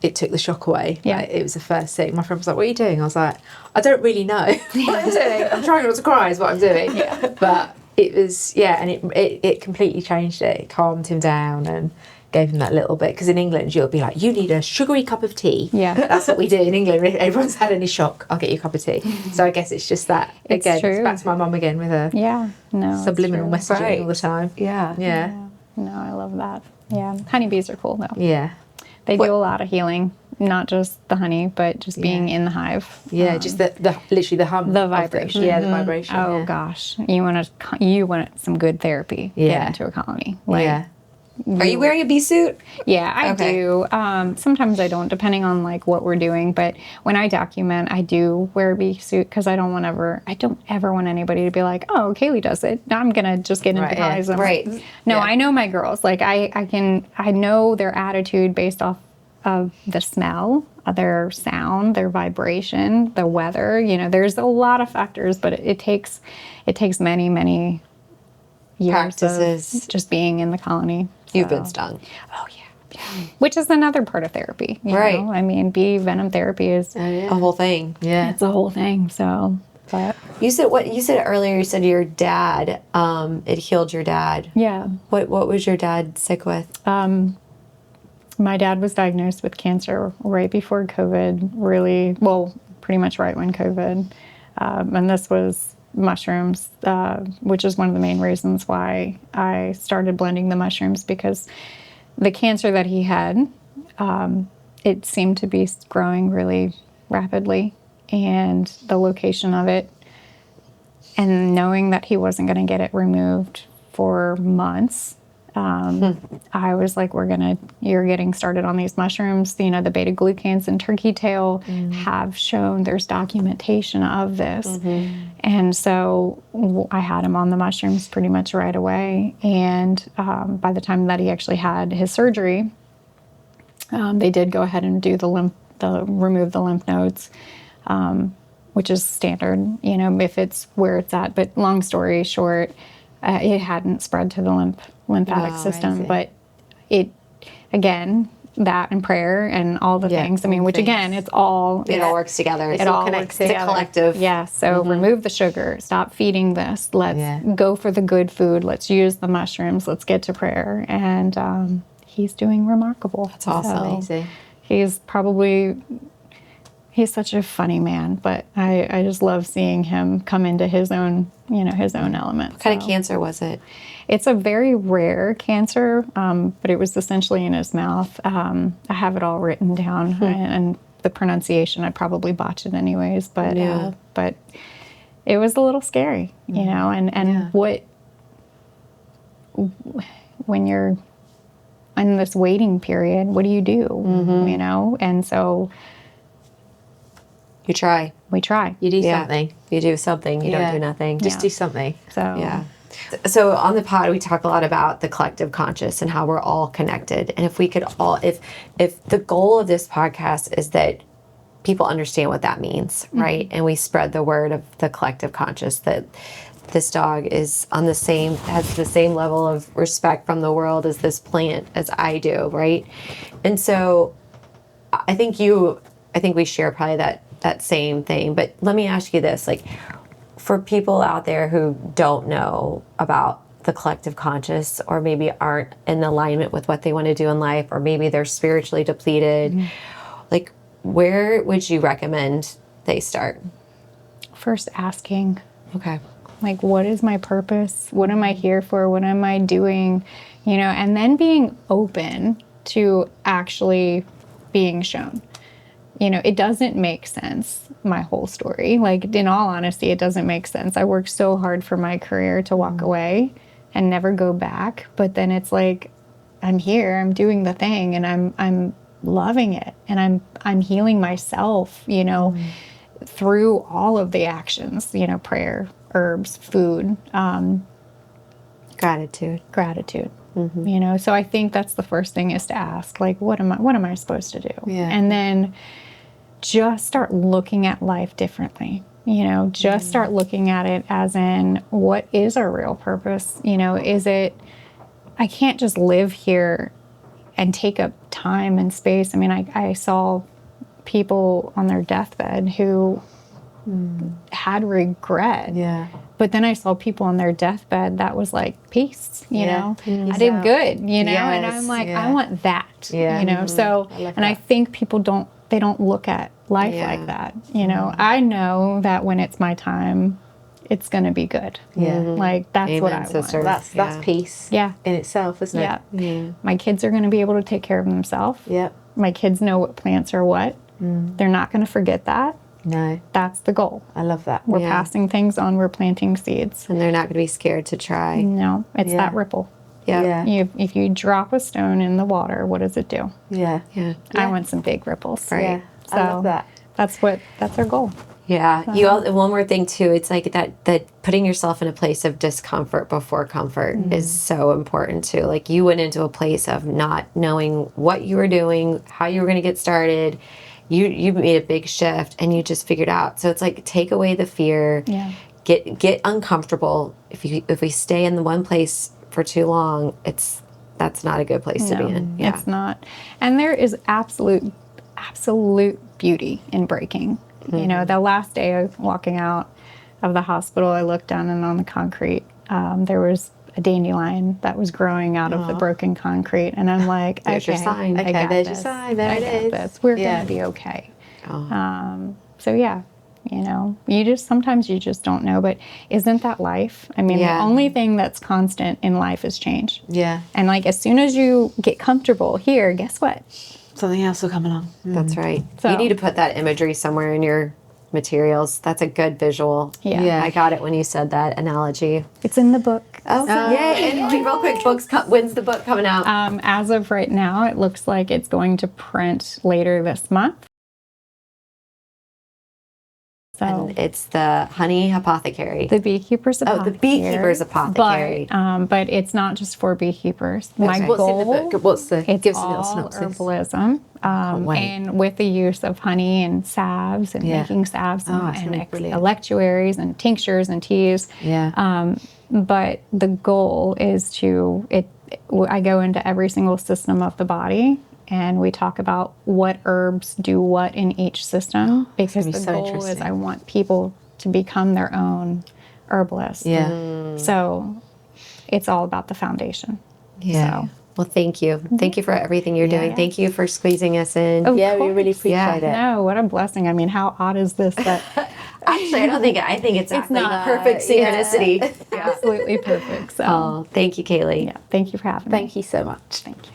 it took the shock away. Yeah. Like, it was the first thing. My friend was like, "What are you doing?" I was like, "I don't really know what I'm doing. I'm trying not to cry is what I'm doing." But it was, and it completely changed it. It calmed him down and gave him that little bit, because in England you'll be like, you need a sugary cup of tea. Yeah. That's what we do in England. If everyone's had any shock, I'll get you a cup of tea. So I guess it's just that again. true. It's back to my mum again with her subliminal it's messaging all the time. Yeah. Yeah. true. No, I love that. Yeah, honeybees are cool though. Yeah. They do a lot of healing, not just the honey, but just being in the hive. Yeah, just the literally the hum, The of vibration. the vibration. Oh gosh, you want some good therapy. Get Yeah. into a colony. Are you wearing a bee suit? Yeah, I Okay. do. Sometimes I don't, depending on like what we're doing. But when I document, I do wear a bee suit, because I don't ever want anybody to be like, "Oh, Kaylee does it. I'm gonna just get into Right, yeah. hives." I'm Right. like, no, I know my girls. Like I know their attitude based off of the smell, their sound, their vibration, the weather. You know, there's a lot of factors, but it takes many years Practices. of just being in the colony. You've So- been stung. Oh yeah. Which is another part of therapy. You Right. know? I mean, bee venom therapy is A whole thing. Yeah. it's a whole thing. So, but You said earlier. You said your dad. It healed your dad. yeah, What was your dad sick with? my dad was diagnosed with cancer right before COVID. Really, well, pretty much right when COVID, and this was mushrooms, which is one of the main reasons why I started blending the mushrooms, because the cancer that he had, it seemed to be growing really rapidly, and the location of it, and knowing that he wasn't going to get it removed for months, I was like, you're getting started on these mushrooms. You know, the beta glucans and turkey tail have shown there's documentation of this. And so I had him on the mushrooms pretty much right away. And by the time that he actually had his surgery, they did go ahead and do remove the lymph nodes, which is standard, you know, if it's where it's at. But long story short, it hadn't spread to the lymphatic system, but it, again, that and prayer and all the things. I mean, which again, it all works together. It all works together. It's a collective. Yeah. So remove the sugar. Stop feeding this. Let's go for the good food. Let's use the mushrooms. Let's get to prayer. And he's doing remarkable. That's awesome. Amazing. He's such a funny man, but I just love seeing him come into his own element. What kind of cancer was it? It's a very rare cancer, but it was essentially in his mouth. I have it all written down, and the pronunciation, I'd probably botch it anyways, but it was a little scary, you know, and when you're in this waiting period, what do? You know? And so You try. we try. You do Yeah. something. You do something. You don't do nothing. Just do something. So Yeah. So on the pod, we talk a lot about the collective conscious and how we're all connected. And if we could all, if the goal of this podcast is that people understand what that means, right? And we spread the word of the collective conscious, that this dog is has the same level of respect from the world as this plant as I do, right? And so I think we share probably that same thing. But let me ask you this, like, for people out there who don't know about the collective conscious, or maybe aren't in alignment with what they want to do in life, or maybe they're spiritually depleted, like, where would you recommend they start? first asking, Okay. like, what is my purpose? What am I here for? What am I doing? You know, and then being open to actually being shown. You know, it doesn't make sense, my whole story. Like, in all honesty, it doesn't make sense. I worked so hard for my career to walk away and never go back. But then it's like, I'm here, I'm doing the thing, and I'm loving it, and I'm healing myself, you know, through all of the actions, you know, prayer, herbs, food, Gratitude. gratitude. You know, so I think that's the first thing, is to ask, like, what am I supposed to do? Yeah. And then just start looking at life differently. You know, just start looking at it as in, what is our real purpose? You know, is it, I can't just live here and take up time and space. I mean, I saw people on their deathbed who had regret. Yeah. But then I saw people on their deathbed that was like peace, you Yeah. know, Peace I did out. good, you know, and Yes, I'm like, yeah. I want that, Yeah. you know, so, I love and I that. think people don't look at life Yeah. like that. You know, I know that when it's my time, it's going to be good. Yeah. Like, that's what I Amen, want. sister. That's Yeah. peace. Yeah. In itself, isn't Yeah. it? My kids are going to be able to take care of themselves. Yep. My kids know what plants are what. They're not going to forget that. No. That's the goal. I love that. We're Yeah. passing things on. We're planting seeds. And they're not going to be scared to try. No, it's Yeah. that ripple. Yeah. Yeah. If you drop a stone in the water, what does it do? Yeah. Yeah. I want some big ripples. Yeah. So I love that. that's our goal. Yeah. You all, one more thing too. It's like that putting yourself in a place of discomfort before comfort is so important too. Like, you went into a place of not knowing what you were doing, how you were going to get started. You made a big shift, and you just figured out. So it's like, take away the fear. Yeah. Get uncomfortable. If we stay in the one place for too long, that's not a good place to be in. Yeah. It's not. And there is absolute beauty in breaking. You know, the last day of walking out of the hospital, I looked down, and on the concrete, there was a dandelion that was growing out of the broken concrete. And I'm like, There's your okay, sign. I Okay, got there's your this. sign. There I it got is. this. We're Yeah. going to be okay. Oh. So yeah, you know, sometimes you just don't know, but isn't that life? I mean, Yeah. the only thing that's constant in life is change. Yeah. And like, as soon as you get comfortable here, guess what? Something else will come along. That's right. So- You need to put that imagery somewhere in your materials. That's a good visual. Yeah. Yeah. I got it when you said that analogy. It's in the book. Oh, yay. And real quick, when's the book coming out? As of right now, it looks like it's going to print later this month. So And it's the Honey Apothecary. the Beekeeper's Apothecary. the Beekeeper's Apothecary. But it's not just for beekeepers. My What's goal, in the book? What's the? it's Give us a little all synopsis. herbalism, wait. and with the use of honey and salves and Yeah. making salves Oh, it's and gonna be brilliant. electuaries and tinctures and teas. Yeah. But the goal is I go into every single system of the body, and we talk about what herbs do what in each system, because be the so goal is interesting. I want people to become their own herbalist. Yeah. So it's all about the foundation. Yeah. So, Well, thank you. Thank you for everything you're doing. Thank you for squeezing us in. Of Yeah, we really course. appreciate it. no, what a blessing. I mean, how odd is this that Actually, I think it's actually not. perfect Yeah. synchronicity. absolutely perfect. So, Oh, thank you, Kaylee. yeah, thank you for having me. Thank you so much. Thank you.